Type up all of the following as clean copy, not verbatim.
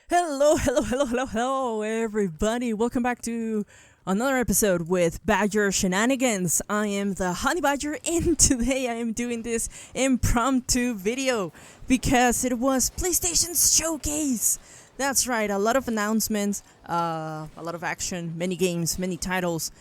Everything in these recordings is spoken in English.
Hello, everybody. Welcome back to another episode with Badger Shenanigans. I am the Honey Badger, and today I am doing this impromptu video because it was PlayStation's showcase. That's right, a lot of announcements, a lot of action, many games, many titles.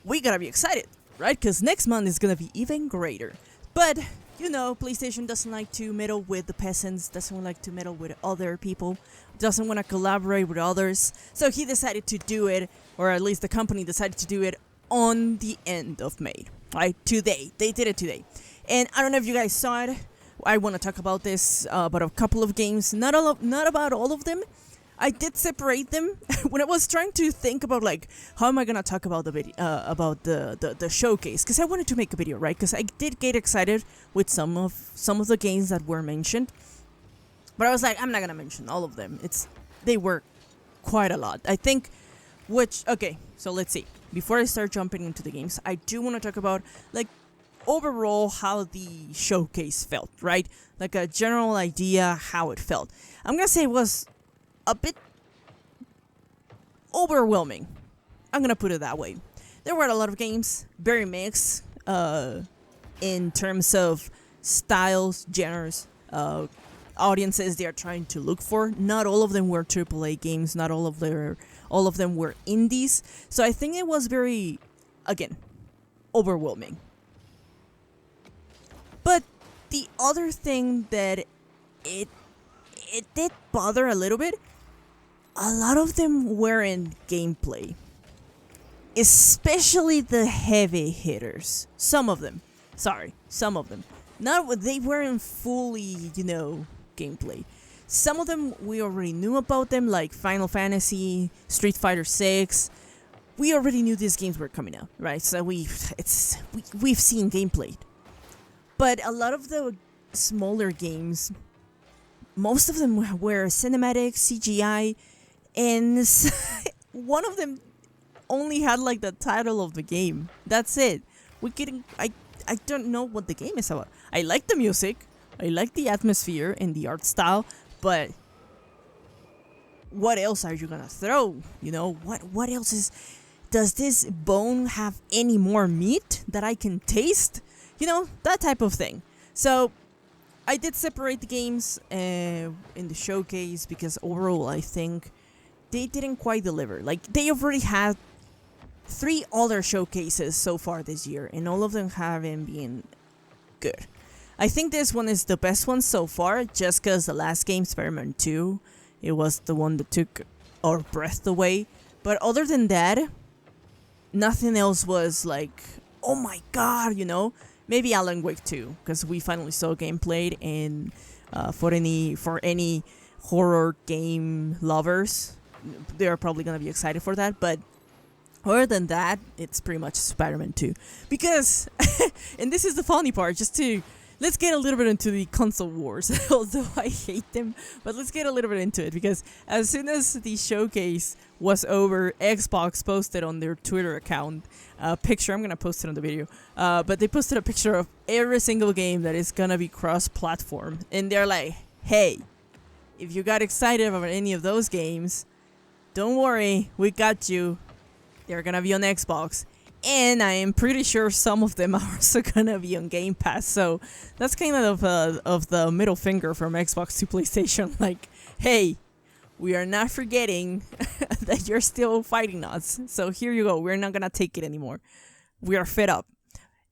We gotta be excited, right? Because next month is gonna be even greater. But you know, PlayStation doesn't like to meddle with the peasants, doesn't like to meddle with other people, doesn't want to collaborate with others. So he decided to do it, or at least the company decided to do it on the end of May, right? Today. They did it today. And I don't know if you guys saw it. I want to talk about this, about a couple of games, not about all of them. I did separate them when I was trying to think about like how am I gonna talk about the video, about the showcase, because I wanted to make a video, right? Because I did get excited with some of the games that were mentioned, but I was like, I'm not gonna mention all of them. They were quite a lot. I think, okay, so let's see. Before I start jumping into the games, I do want to talk about like overall how the showcase felt, right? Like a general idea how it felt. I'm gonna say it was a bit overwhelming. I'm gonna put it that way. There were a lot of games, very mixed, in terms of styles, genres, audiences they are trying to look for. Not all of them were AAA games. Not all of them were indies. So I think it was very, again, overwhelming. But the other thing that it did bother a little bit. A lot of them were in gameplay, especially the heavy hitters. Some of them. Not they weren't fully, gameplay. Some of them we already knew about them, like Final Fantasy, Street Fighter 6. We already knew these games were coming out, right? So we've seen gameplay. But a lot of the smaller games, most of them were cinematic, CGI, and one of them only had like the title of the game. That's it. I don't know what the game is about. I like the music, I like the atmosphere and the art style, but what else are you gonna throw? What else does this bone have any more meat that I can taste? That type of thing. So I did separate the games in the showcase because overall I think they didn't quite deliver. Like, they already had 3 other showcases so far this year, and all of them haven't been good. I think this one is the best one so far, just because the last game, Spider-Man 2, it was the one that took our breath away. But other than that, nothing else was like, oh my god, Maybe Alan Wake 2, because we finally saw gameplay, and for any horror game lovers, they're probably gonna be excited for that. But other than that, it's pretty much Spider-Man 2. Because, and this is the funny part, let's get a little bit into the console wars, although I hate them, but let's get a little bit into it, because as soon as the showcase was over, Xbox posted on their Twitter account a picture. I'm gonna post it on the video, but they posted a picture of every single game that is gonna be cross-platform, and they're like, hey, if you got excited about any of those games, don't worry, we got you. They're gonna be on Xbox, and I am pretty sure some of them are also gonna be on Game Pass. So that's kind of the middle finger from Xbox to PlayStation. Like, hey, we are not forgetting that you're still fighting us. So here you go. We're not gonna take it anymore. We are fed up,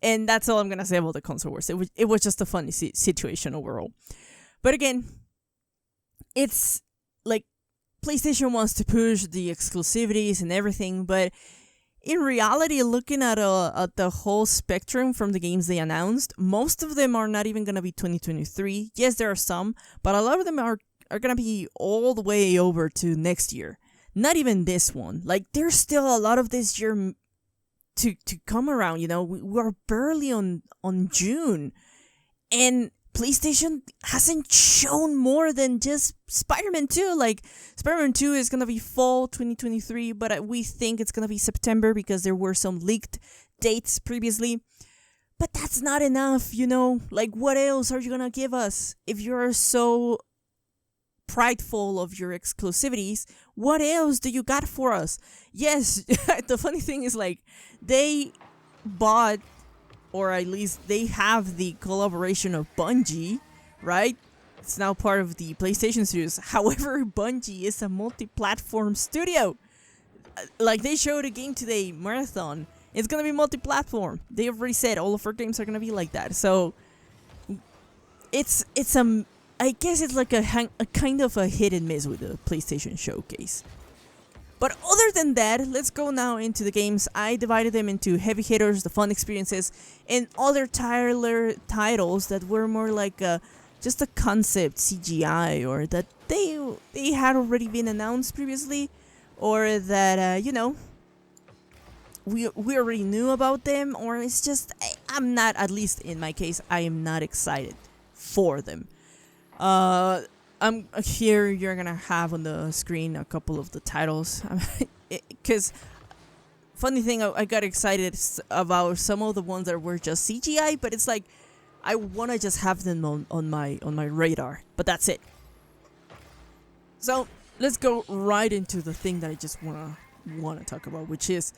and that's all I'm gonna say about the console wars. It was just a funny situation overall. But again, it's like PlayStation wants to push the exclusivities and everything, but in reality, looking at the whole spectrum from the games they announced, most of them are not even going to be 2023. Yes, there are some, but a lot of them are going to be all the way over to next year. Not even this one. Like, there's still a lot of this year to come around, We're barely on June. And PlayStation hasn't shown more than just Spider-Man 2. Like, Spider-Man 2 is going to be fall 2023, but we think it's going to be September because there were some leaked dates previously. But that's not enough, Like, what else are you going to give us if you're so prideful of your exclusivities, what else do you got for us? Yes, the funny thing is, like, they bought, or at least they have the collaboration of Bungie, right? It's now part of the PlayStation studios. However, Bungie is a multi-platform studio. Like, they showed a game today, Marathon. It's gonna be multi-platform. They already said all of our games are gonna be like that. So it's I guess it's like a kind of a hit and miss with the PlayStation Showcase. But other than that, let's go now into the games. I divided them into heavy hitters, the fun experiences, and other titles that were more like just a concept CGI, or that they had already been announced previously, or that we already knew about them, or it's just I'm not, at least in my case, I am not excited for them. I'm here. You're gonna have on the screen a couple of the titles, because funny thing, I got excited about some of the ones that were just CGI, but it's like I wanna just have them on my radar. But that's it. So let's go right into the thing that I just wanna talk about, which is,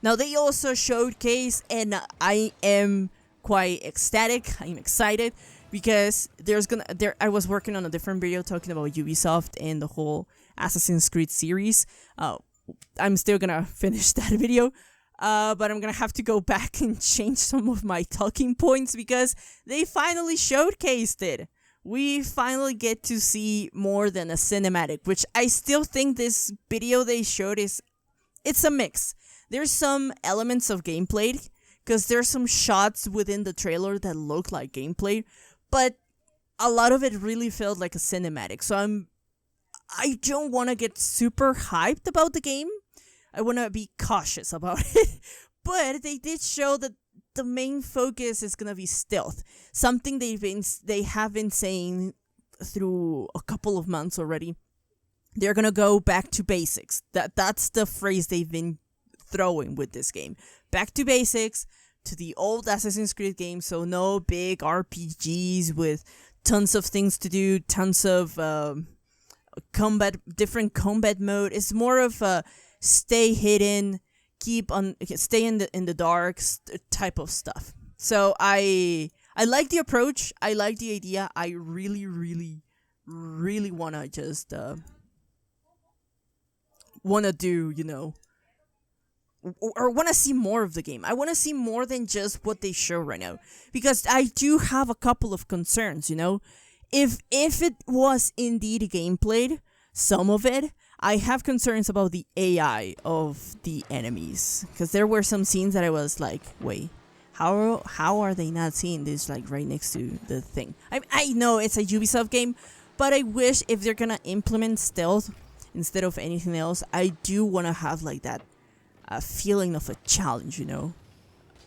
now they also showcase, and I am quite ecstatic. I'm excited. Because I was working on a different video talking about Ubisoft and the whole Assassin's Creed series. I'm still gonna finish that video, but I'm gonna have to go back and change some of my talking points because they finally showcased it. We finally get to see more than a cinematic, which I still think this video they showed it's a mix. There's some elements of gameplay, because there's some shots within the trailer that look like gameplay, but a lot of it really felt like a cinematic. So I don't want to get super hyped about the game. I want to be cautious about it. But they did show that the main focus is going to be stealth. Something they have been saying through a couple of months already. They're going to go back to basics. That's the phrase they've been throwing with this game. Back to basics, to the old Assassin's Creed games, so no big RPGs with tons of things to do, tons of different combat mode. It's more of a stay hidden, stay in the dark type of stuff. So I like the approach. I like the idea. I really, really, really wanna just wanna do, or want to see more of the game. I want to see more than just what they show right now, because I do have a couple of concerns. If it was indeed gameplay, some of it, I have concerns about the AI of the enemies, because there were some scenes that I was like, wait, how are they not seeing this like right next to the thing? I know it's a Ubisoft game, but I wish if they're gonna implement stealth instead of anything else, I do want to have like that a feeling of a challenge,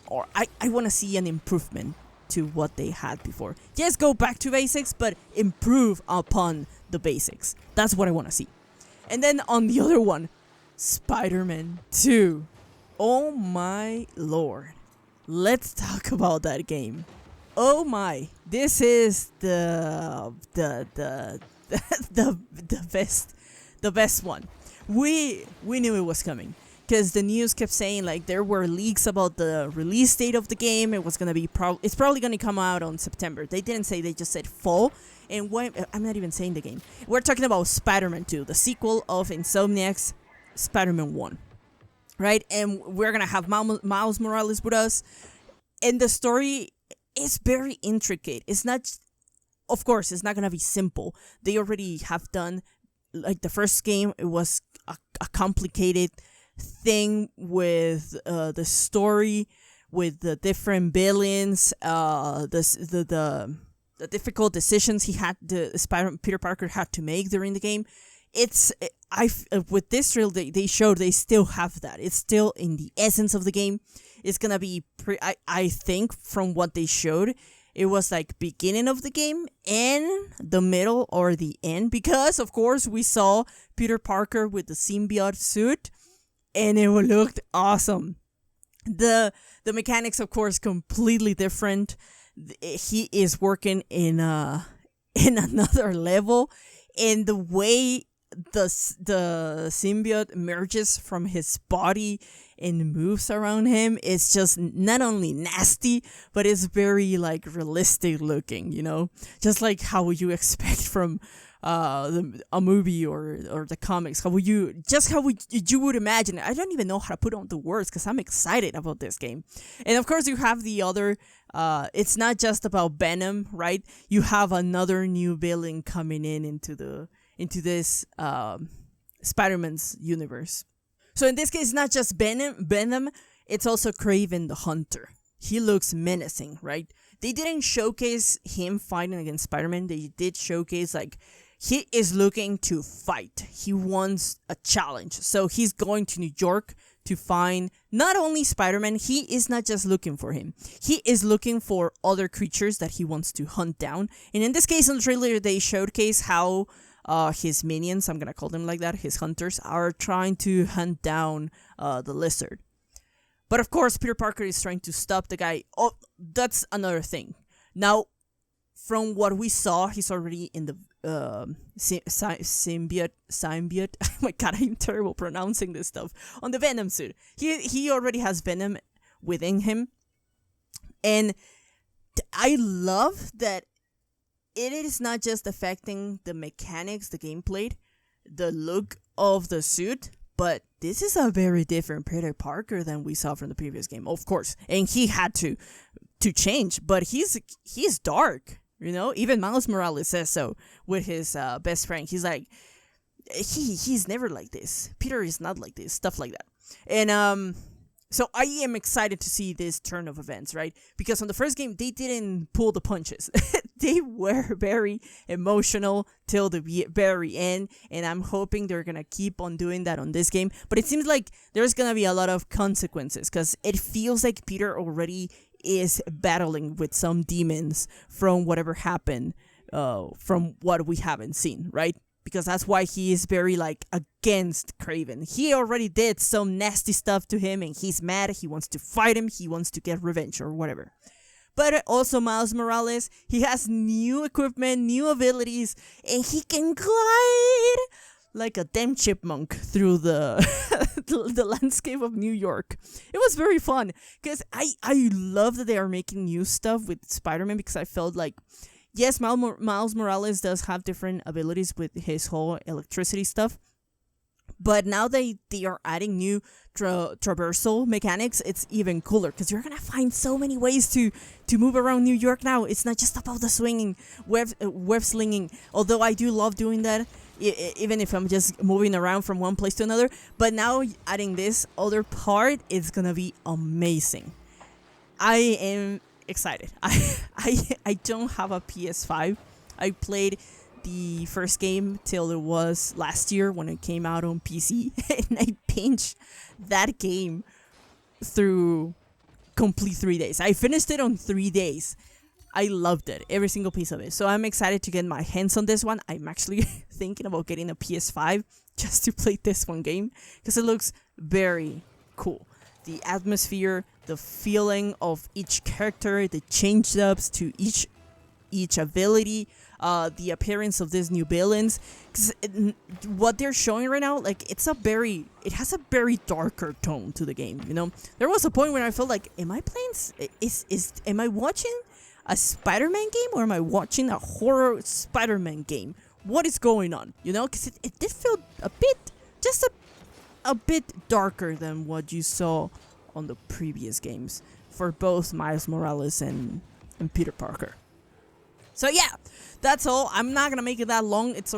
or I want to see an improvement to what they had before. Yes, go back to basics, but improve upon the basics. That's what I want to see. And then on the other one, Spider-Man 2. Oh my lord. Let's talk about that game. Oh my. This is the best one. We knew it was coming, because the news kept saying like there were leaks about the release date of the game. It was gonna be it's probably gonna come out on September. They didn't say, they just said fall. And I'm not even saying the game. We're talking about Spider-Man 2, the sequel of Insomniac's Spider-Man 1, right? And we're gonna have Miles Morales with us, and the story is very intricate. It's not, of course, it's not gonna be simple. They already have done, like, the first game. It was a complicated thing with the story, with the different villains, the difficult decisions Peter Parker had to make during the game. With this trail they showed, they still have that. It's still in the essence of the game. It's gonna be I think from what they showed, it was like beginning of the game and the middle or the end, because of course we saw Peter Parker with the symbiote suit, and it looked awesome. The mechanics, of course, completely different. He is working in another level, and the way the symbiote emerges from his body and moves around him is just not only nasty, but it's very like realistic looking, just like how you expect from a movie or the comics. How you would imagine it. I don't even know how to put on the words because I'm excited about this game. And of course you have the other, it's not just about Venom, right? You have another new villain coming into this Spider-Man's universe. So in this case, not just Venom, it's also Kraven the Hunter. He looks menacing, right? They didn't showcase him fighting against Spider-Man. They did showcase, like, he is looking to fight. He wants a challenge. So he's going to New York to find not only Spider-Man, he is not just looking for him. He is looking for other creatures that he wants to hunt down. And in this case, in the trailer, they showcase how his minions, I'm gonna call them like that, his hunters, are trying to hunt down the lizard. But of course, Peter Parker is trying to stop the guy. Oh, that's another thing. Now, from what we saw, he's already in the symbiote. Oh my god, I'm terrible pronouncing this stuff. On the Venom suit. He already has Venom within him. And I love that it is not just affecting the mechanics, the gameplay, the look of the suit, but this is a very different Peter Parker than we saw from the previous game, of course. And he had to change, but he's dark, Even Miles Morales says so with his best friend. He's like, he's never like this. Peter is not like this, stuff like that. And so I am excited to see this turn of events, right? Because on the first game, they didn't pull the punches. They were very emotional till the very end, and I'm hoping they're going to keep on doing that on this game. But it seems like there's going to be a lot of consequences, because it feels like Peter already is battling with some demons from whatever happened, from what we haven't seen, right? Because that's why he is very, like, against Kraven. He already did some nasty stuff to him, and he's mad. He wants to fight him. He wants to get revenge or whatever. But also Miles Morales, he has new equipment, new abilities, and he can glide like a damn chipmunk through the the landscape of New York. It was very fun, because I love that they are making new stuff with Spider-Man, because I felt like, yes, Miles Morales does have different abilities with his whole electricity stuff, but now they are adding new traversal mechanics. It's even cooler, because you're gonna find so many ways to move around New York now. It's not just about the swinging, web slinging, although I do love doing that, even if I'm just moving around from one place to another. But now adding this other part, it's gonna be amazing. I am excited. I don't have a PS5. I played the first game till it was last year when it came out on PC, and I binged that game through complete 3 days. I finished it on 3 days. I loved it, every single piece of it. So I'm excited to get my hands on this one. I'm actually thinking about getting a PS5 just to play this one game, because it looks very cool. The atmosphere, the feeling of each character, the change-ups to each ability, the appearance of these new villains. Because what they're showing right now, like, it has a very darker tone to the game. There was a point where I felt like, am I watching a Spider-Man game, or am I watching a horror Spider-Man game? What is going on? Because it did feel a bit darker than what you saw on the previous games for both Miles Morales and Peter Parker. So yeah, that's all. I'm not gonna make it that long. It's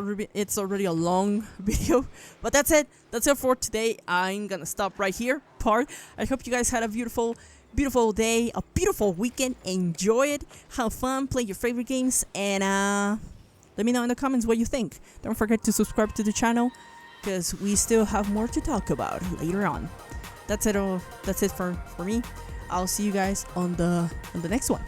already a long video, but that's it. That's it for today. I'm gonna stop right here. I hope you guys had a beautiful day, a beautiful weekend. Enjoy it, have fun, play your favorite games, and let me know in the comments what you think. Don't forget to subscribe to the channel, because we still have more to talk about later on. That's it for me. I'll see you guys on the next one.